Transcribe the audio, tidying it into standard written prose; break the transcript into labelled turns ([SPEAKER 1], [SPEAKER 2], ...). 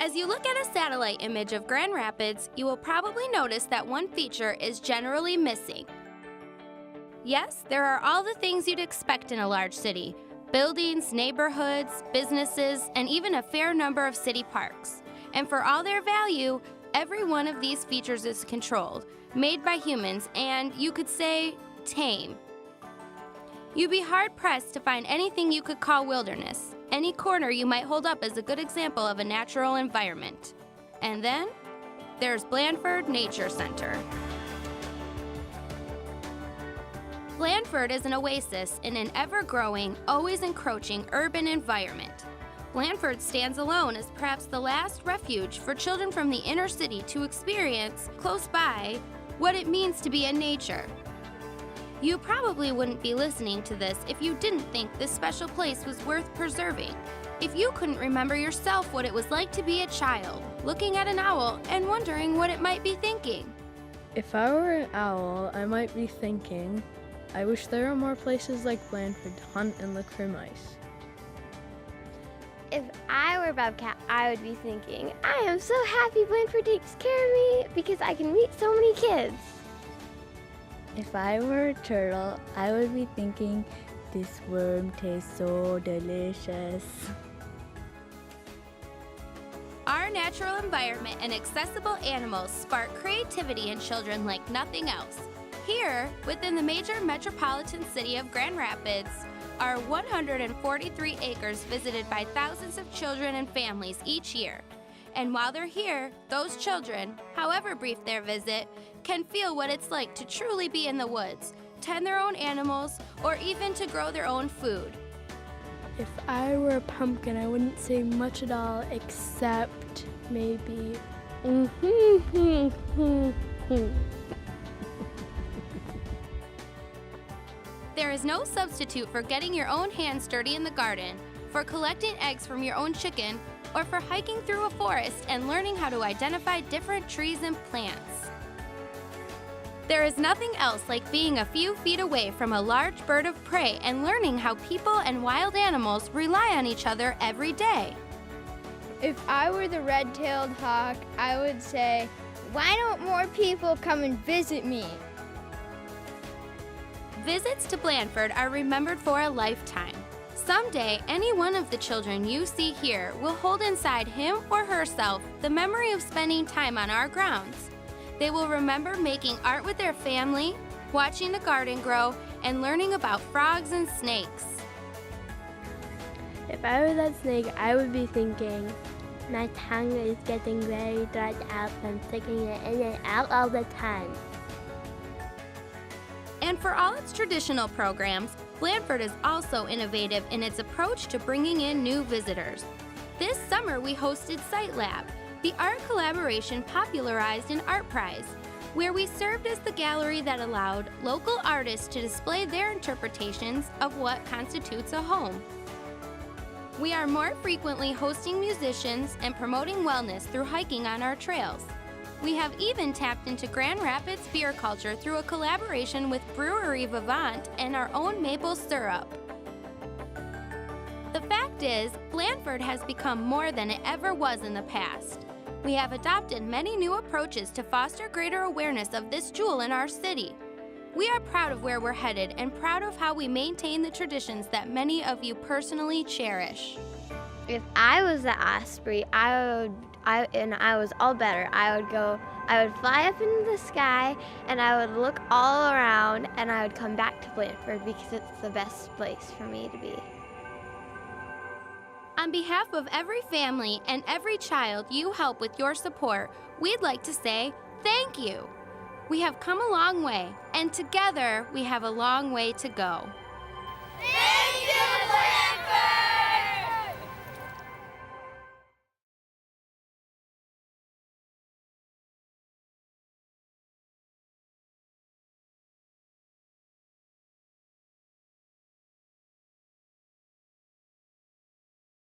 [SPEAKER 1] As you look at a satellite image of Grand Rapids, you will probably notice that one feature is generally missing. Yes, there are all the things you'd expect in a large city: buildings, neighborhoods, businesses, and even a fair number of city parks. And for all their value, every one of these features is controlled, made by humans, and you could say, tame. You'd be hard-pressed to find anything you could call wilderness. Any corner you might hold up as a good example of a natural environment. And then, there's Blandford Nature Center. Blandford is an oasis in an ever-growing, always encroaching urban environment. Blandford stands alone as perhaps the last refuge for children from the inner city to experience, close by, what it means to be in nature. You probably wouldn't be listening to this if you didn't think this special place was worth preserving. If you couldn't remember yourself what it was like to be a child, looking at an owl and wondering what it might be thinking.
[SPEAKER 2] If I were an owl, I might be thinking, I wish there were more places like Blandford to hunt and look for mice.
[SPEAKER 3] If I were a bobcat, I would be thinking, I am so happy Blandford takes care of me because I can meet so many kids.
[SPEAKER 4] If I were a turtle, I would be thinking, this worm tastes so delicious.
[SPEAKER 1] Our natural environment and accessible animals spark creativity in children like nothing else. Here, within the major metropolitan city of Grand Rapids, are 143 acres visited by thousands of children and families each year. And while they're here, those children, however brief their visit, can feel what it's like to truly be in the woods, tend their own animals, or even to grow their own food.
[SPEAKER 2] If I were a pumpkin, I wouldn't say much at all except maybe,
[SPEAKER 1] There is no substitute for getting your own hands dirty in the garden, for collecting eggs from your own chicken, or for hiking through a forest and learning how to identify different trees and plants. There is nothing else like being a few feet away from a large bird of prey and learning how people and wild animals rely on each other every day.
[SPEAKER 5] If I were the red-tailed hawk, I would say, why don't more people come and visit me?
[SPEAKER 1] Visits to Blandford are remembered for a lifetime. Someday, any one of the children you see here will hold inside him or herself the memory of spending time on our grounds. They will remember making art with their family, watching the garden grow, and learning about frogs and snakes.
[SPEAKER 4] If I were that snake, I would be thinking, my tongue is getting very dried out from sticking it in and out all the time.
[SPEAKER 1] And for all its traditional programs, Blandford is also innovative in its approach to bringing in new visitors. This summer we hosted Site Lab, the art collaboration popularized in Art Prize, where we served as the gallery that allowed local artists to display their interpretations of what constitutes a home. We are more frequently hosting musicians and promoting wellness through hiking on our trails. We have even tapped into Grand Rapids beer culture through a collaboration with Brewery Vivant and our own maple syrup. The fact is, Blandford has become more than it ever was in the past. We have adopted many new approaches to foster greater awareness of this jewel in our city. We are proud of where we're headed and proud of how we maintain the traditions that many of you personally cherish.
[SPEAKER 3] If I was the osprey, and I was all better, I would fly up into the sky and I would look all around and I would come back to Blandford because it's the best place for me to be.
[SPEAKER 1] On behalf of every family and every child you help with your support, we'd like to say thank you. We have come a long way, and together we have a long way to go.